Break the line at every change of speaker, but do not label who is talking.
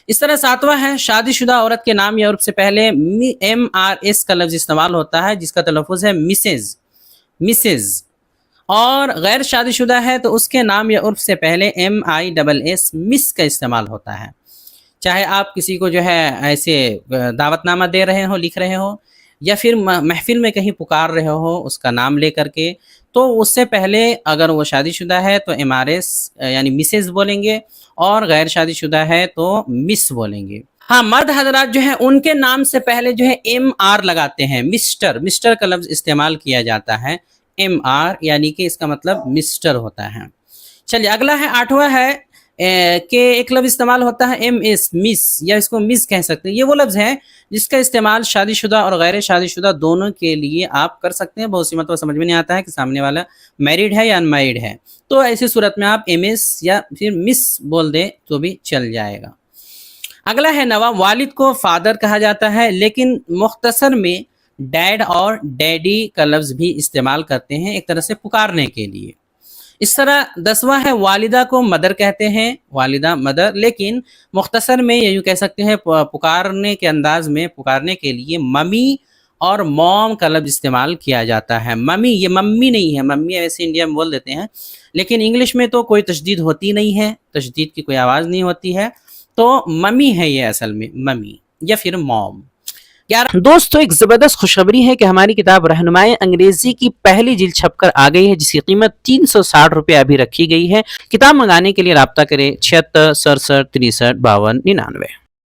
اس طرح ساتواں ہے شادی شدہ عورت کے نام یا عرف سے پہلے MRS کا لفظ استعمال ہوتا ہے جس کا تلفظ ہے مسز. اور غیر شادی شدہ ہے تو اس کے نام یا عرف سے پہلے MISS مس کا استعمال ہوتا ہے. چاہے آپ کسی کو جو ہے ایسے دعوت نامہ دے رہے ہو، لکھ رہے ہو، یا پھر محفل میں کہیں پکار رہے ہو اس کا نام لے کر کے، تو اس سے پہلے اگر وہ شادی شدہ ہے تو MRS یعنی مسز بولیں گے، اور غیر شادی شدہ ہے تو مس بولیں گے. ہاں، مرد حضرات جو ہیں ان کے نام سے پہلے جو ہے MR لگاتے ہیں. مسٹر کا لفظ استعمال کیا جاتا ہے. MR یعنی کہ اس کا مطلب مسٹر ہوتا ہے. چلیے اگلا ہے 8واں ہے کہ ایک لفظ استعمال ہوتا ہے MS مس، یا اس کو مس کہہ سکتے ہیں. یہ وہ لفظ ہے جس کا استعمال شادی شدہ اور غیر شادی شدہ دونوں کے لیے آپ کر سکتے ہیں. بہت سی مرتبہ سمجھ میں نہیں آتا ہے کہ سامنے والا میرڈ ہے یا ان میرڈ ہے، تو ایسی صورت میں آپ MS یا پھر مس بول دیں تو بھی چل جائے گا. اگلا ہے 9واں، والد کو فادر کہا جاتا ہے، لیکن مختصر میں ڈیڈ اور ڈیڈی کا لفظ بھی استعمال کرتے ہیں ایک طرح سے پکارنے کے لیے. اس طرح 10واں ہے والدہ کو مدر کہتے ہیں، والدہ مدر، لیکن مختصر میں یہ یوں کہہ سکتے ہیں پکارنے کے انداز میں پکارنے کے لیے ممی اور موم کا لفظ استعمال کیا جاتا ہے. ممی، یہ ممی نہیں ہے، ممی ایسے انڈیا میں بول دیتے ہیں، لیکن انگلش میں تو کوئی تشدید ہوتی نہیں ہے، تشدید کی کوئی آواز نہیں ہوتی ہے، تو ممی ہے یہ اصل میں، ممی یا پھر موم. دوستو ایک زبردست خوشخبری ہے کہ ہماری کتاب رہنمائے انگریزی کی پہلی جلد چھپ کر آ گئی ہے، جس کی قیمت 360 روپے ابھی رکھی گئی ہے. کتاب منگانے کے لیے رابطہ کریں 76 67 63 52 99.